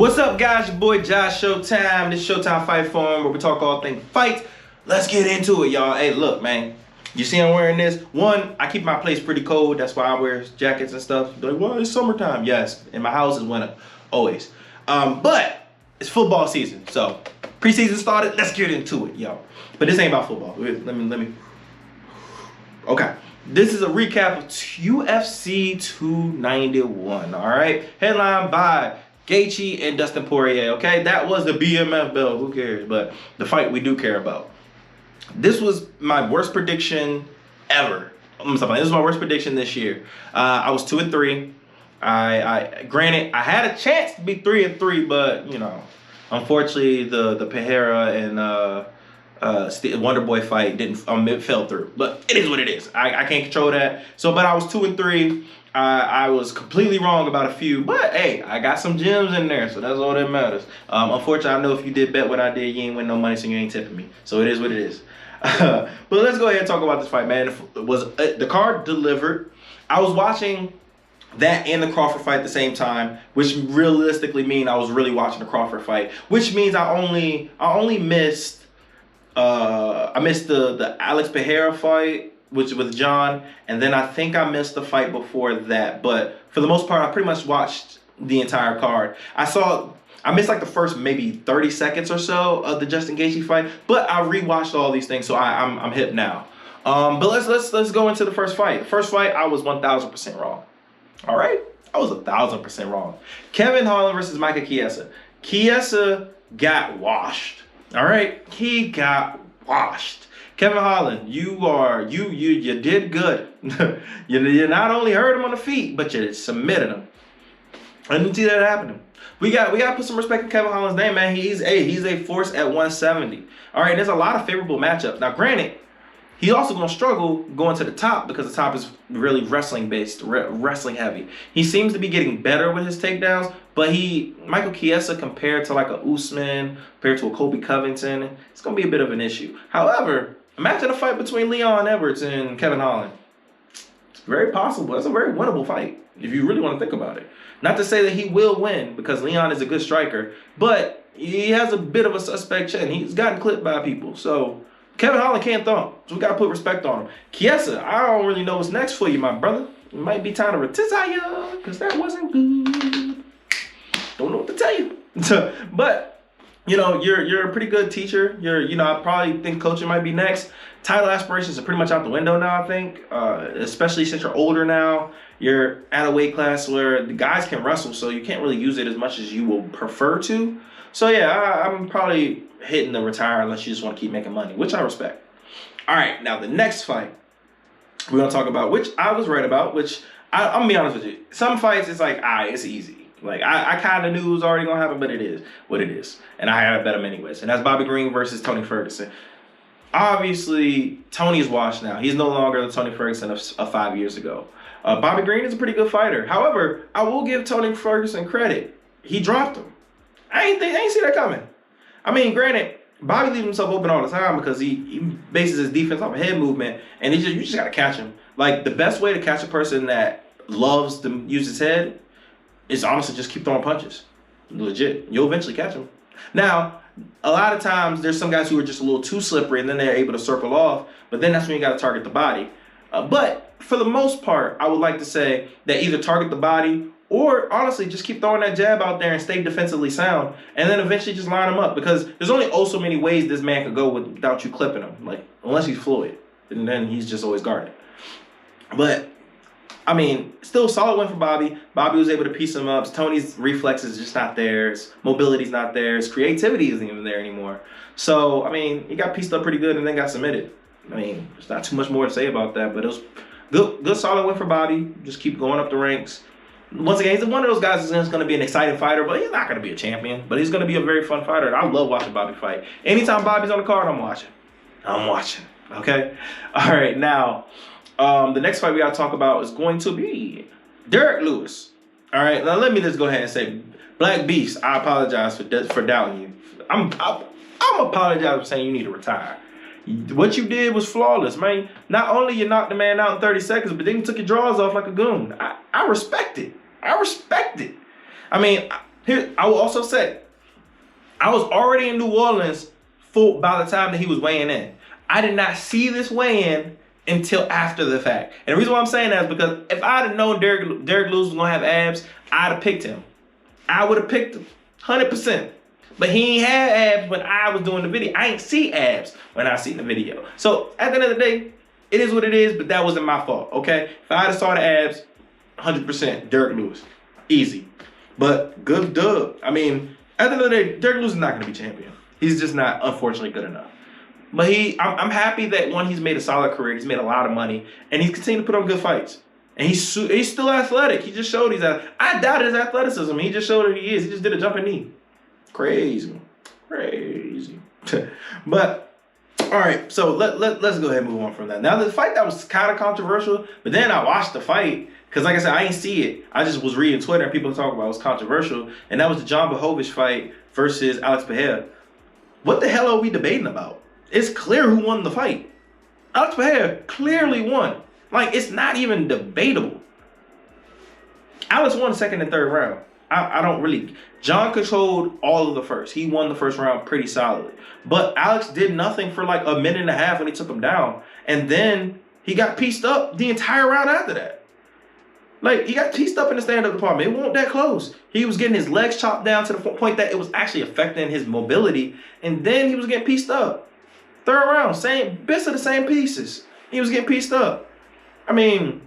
What's up, guys? Your boy Josh Showtime. This Showtime Fight Forum where we talk all things fight. Let's get into it, y'all. Hey, look, man. You see I'm wearing this? One, I keep my place pretty cold. That's why I wear jackets and stuff. You're like, well, it's summertime. Yes, in my house is winter, always. But it's football season, so preseason started. Let's get into it, y'all. But this ain't about football. Let me. Okay. This is a recap of UFC 291. All right, headlined by Gaethje and Dustin Poirier. Okay, that was the BMF belt. Who cares? But the fight we do care about. This was my worst prediction ever. This was my worst prediction this year. I was 2-3. I granted I had a chance to be 3-3, but you know, unfortunately the Pereira and Wonder Boy fight didn't it fell through. But it is what it is. I can't control that. So, but I was 2-3. I was completely wrong about a few, but hey, I got some gems in there, so that's all that matters. Unfortunately, I know if you did bet what I did, you ain't win no money, so you ain't tipping me. So it is what it is. But let's go ahead and talk about this fight, man. The card delivered. I was watching that and the Crawford fight at the same time, which realistically mean I was really watching the Crawford fight, which means I only missed the Alex Pereira fight, which with John, and then I think I missed the fight before that. But for the most part, I pretty much watched the entire card. I missed like the first maybe 30 seconds or so of the Justin Gaethje fight, but I rewatched all these things, so I'm hip now. But let's go into the first fight. The first fight, I was 1,000% wrong. All right, I was 1,000% wrong. Kevin Holland versus Micah Chiesa. Chiesa got washed. All right, he got washed. Kevin Holland, you did good. you not only hurt him on the feet, but you submitted him. I didn't see that happening. We got to put some respect in Kevin Holland's name, man. He's a force at 170. All right, there's a lot of favorable matchups. Now, granted, he's also going to struggle going to the top because the top is really wrestling based, wrestling heavy. He seems to be getting better with his takedowns, but Michael Chiesa compared to like a Usman, compared to a Colby Covington, it's going to be a bit of an issue. However, imagine a fight between Leon Edwards and Kevin Holland. It's very possible. It's a very winnable fight if you really want to think about it. Not to say that he will win because Leon is a good striker, but he has a bit of a suspect chin. He's gotten clipped by people. So Kevin Holland can't thump. So we got to put respect on him. Chiesa, I don't really know what's next for you, my brother. It might be time to retire because that wasn't good. Don't know what to tell you. But you know, you're a pretty good teacher. I probably think coaching might be next. Title aspirations are pretty much out the window now, I think. Especially since you're older now. You're at a weight class where the guys can wrestle, so you can't really use it as much as you will prefer to. So yeah, I'm probably hitting the retire unless you just want to keep making money, which I respect. All right, now the next fight we're gonna talk about, which I was right about, which I'm gonna be honest with you. Some fights it's like, it's easy. Like I kind of knew it was already gonna happen, but it is what it is, and I had to bet him anyways. And that's Bobby Green versus Tony Ferguson. Obviously, Tony's washed now. He's no longer the Tony Ferguson of 5 years ago. Bobby Green is a pretty good fighter. However, I will give Tony Ferguson credit. He dropped him. I ain't see that coming. I mean, granted, Bobby leaves himself open all the time because he bases his defense off of head movement, and you just gotta catch him. Like the best way to catch a person that loves to use his head is honestly just keep throwing punches. Legit. You'll eventually catch him. Now, a lot of times there's some guys who are just a little too slippery and then they're able to circle off, but then that's when you got to target the body. But for the most part, I would like to say that either target the body or honestly just keep throwing that jab out there and stay defensively sound and then eventually just line him up because there's only so many ways this man could go without you clipping him, like unless he's Floyd, and then he's just always guarded. But I mean, still a solid win for Bobby. Bobby was able to piece him up. Tony's reflexes just not there. His mobility's not there. His creativity isn't even there anymore. So, I mean, he got pieced up pretty good and then got submitted. I mean, there's not too much more to say about that, but it was good solid win for Bobby. Just keep going up the ranks. Once again, he's one of those guys that's going to be an exciting fighter, but he's not going to be a champion. But he's going to be a very fun fighter. And I love watching Bobby fight. Anytime Bobby's on the card, I'm watching. Okay? All right, now the next fight we got to talk about is going to be Derek Lewis. All right, now let me just go ahead and say, Black Beast, I apologize for doubting you. I'm apologizing for saying you need to retire. What you did was flawless, man. Not only you knocked the man out in 30 seconds, but then you took your drawers off like a goon. I respect it. I mean, Here, I will also say, I was already in New Orleans by the time that he was weighing in. I did not see this weigh-in until after the fact. And the reason why I'm saying that is because if I'd have known Derek Lewis was gonna have abs, I'd have picked him. I would have picked him, 100%. But he ain't had abs when I was doing the video. I ain't see abs when I seen the video. So at the end of the day, it is what it is, but that wasn't my fault, okay? If I'd have saw the abs, 100% Derek Lewis. Easy. But good dub. I mean, at the end of the day, Derek Lewis is not going to be champion. He's just not, unfortunately, good enough. But I'm happy that, one, he's made a solid career. He's made a lot of money. And he's continued to put on good fights. And he's still athletic. He just showed I doubt his athleticism. He just showed that he is. He just did a jumping knee. Crazy. But, all right. So let's go ahead and move on from that. Now, the fight that was kind of controversial, but then I watched the fight. Because like I said, I ain't see it. I just was reading Twitter and people talking about it was controversial. And that was the John Blachowicz fight versus Alex Pereira. What the hell are we debating about? It's clear who won the fight. Alex Pereira clearly won. Like, it's not even debatable. Alex won the second and third round. I don't really... John controlled all of the first. He won the first round pretty solidly. But Alex did nothing for like a minute and a half when he took him down. And then he got pieced up the entire round after that. Like, he got pieced up in the stand-up department. It wasn't that close. He was getting his legs chopped down to the point that it was actually affecting his mobility. And then he was getting pieced up. Third round, bits of the same pieces. He was getting pieced up. I mean,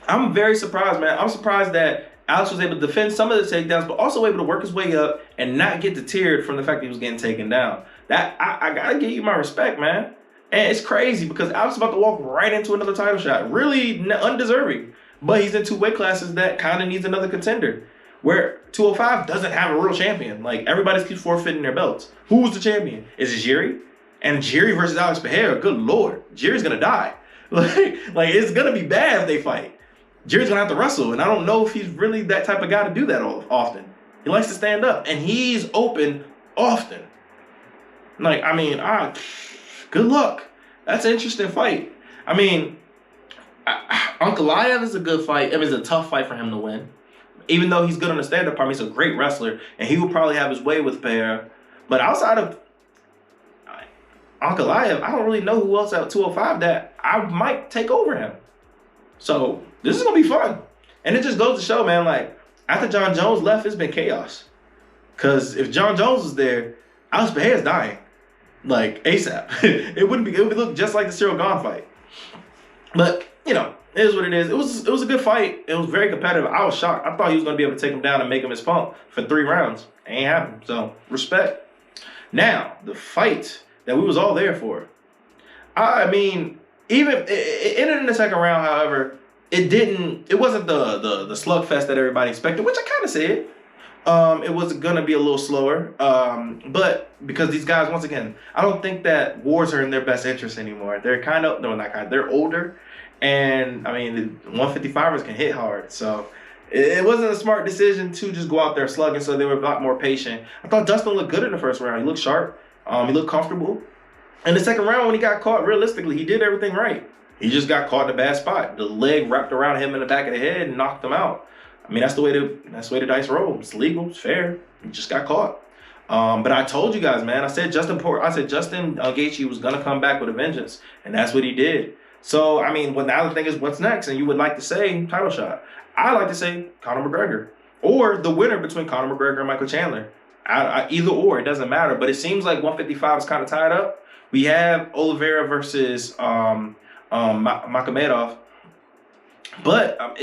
I'm very surprised, man. I'm surprised that Alex was able to defend some of the takedowns, but also able to work his way up and not get deterred from the fact that he was getting taken down. That I gotta give you my respect, man. And it's crazy because Alex is about to walk right into another title shot. Really undeserving. But he's in two weight classes that kind of needs another contender. Where 205 doesn't have a real champion. Like, everybody keeps forfeiting their belts. Who's the champion? Is it Jiri? And Jiri versus Alex Pereira, good lord. Jiri's going to die. Like, it's going to be bad if they fight. Jiri's going to have to wrestle. And I don't know if he's really that type of guy to do that often. He likes to stand up. And he's open often. Like, I mean, good luck. That's an interesting fight. I mean... Ankalaev is a good fight. I mean, it's a tough fight for him to win. Even though he's good on the stand-up department, he's a great wrestler, and he will probably have his way with Pereira. But outside of Ankalaev, I don't really know who else at 205 that I might take over him. So this is gonna be fun, and it just goes to show, man. Like, after John Jones left, it's been chaos. Cause if John Jones was there, Alex Pereira's dying, like ASAP. It would look just like the Cyril Gane fight. But, you know, it is what it is. It was a good fight. It was very competitive. I was shocked. I thought he was going to be able to take him down and make him his punk for 3 rounds. Ain't happened. So, respect. Now, the fight that we was all there for. I mean, even it ended in the second round, however, it wasn't the slugfest that everybody expected, which I kind of said. It was going to be a little slower. But because these guys, once again, I don't think that wars are in their best interest anymore. They're they're older. And, I mean, the 155ers can hit hard. So, it wasn't a smart decision to just go out there slugging. So, they were a lot more patient. I thought Dustin looked good in the first round. He looked sharp. He looked comfortable. In the second round, when he got caught, realistically, he did everything right. He just got caught in a bad spot. The leg wrapped around him in the back of the head and knocked him out. I mean, that's the way the dice roll. It's legal. It's fair. He just got caught. But I told you guys, man. I said Justin Gaethje was gonna come back with a vengeance, and that's what he did. So, I mean, the other thing is, what's next? And you would like to say title shot. I like to say Conor McGregor, or the winner between Conor McGregor and Michael Chandler. Either or, it doesn't matter. But it seems like 155 is kind of tied up. We have Oliveira versus Magomedov, but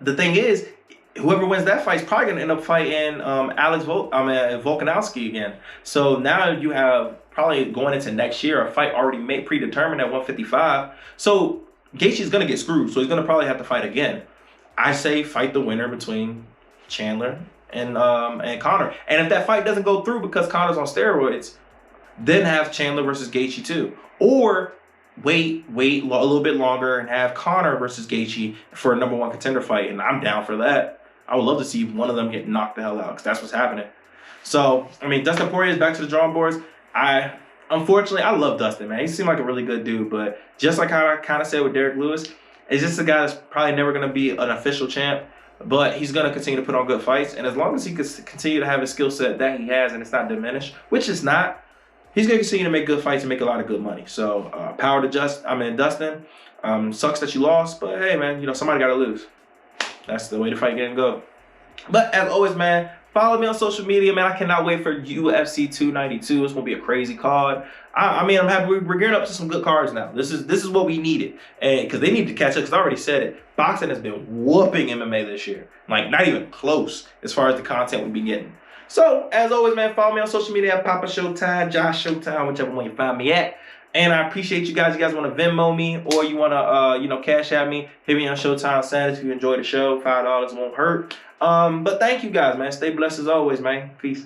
the thing is, whoever wins that fight is probably going to end up fighting Volkanovski again. So now you have probably going into next year a fight already predetermined at 155. So Gaethje's going to get screwed. So he's going to probably have to fight again. I say fight the winner between Chandler and Conor. And if that fight doesn't go through because Conor's on steroids, then have Chandler versus Gaethje too. Or wait a little bit longer and have Conor versus Gaethje for a number 1 contender fight, and I'm down for that. I would love to see one of them get knocked the hell out, because that's what's happening. So, I mean, Dustin Poirier is back to the drawing boards. Unfortunately, I love Dustin, man. He seemed like a really good dude, but just like how I kind of said with Derek Lewis, it's just a guy that's probably never going to be an official champ. But he's going to continue to put on good fights. And as long as he can continue to have a skill set that he has and it's not diminished, which it's not, he's going to continue to make good fights and make a lot of good money. So power to Dustin. Sucks that you lost, but hey, man, you know, somebody got to lose. That's the way the fight can go. But as always, man, follow me on social media, man. I cannot wait for UFC 292. It's gonna be a crazy card. I mean, I'm happy we're gearing up to some good cards now. This is what we needed, and because they need to catch up. Because I already said it, boxing has been whooping MMA this year, like not even close as far as the content we've been getting. So as always, man, follow me on social media at Papa Showtime, Josh Showtime, whichever one you find me at. And I appreciate you guys. You guys want to Venmo me or you want to, you know, Cash at me, hit me on Showtime Sanders if you enjoy the show. $5 won't hurt. But thank you guys, man. Stay blessed as always, man. Peace.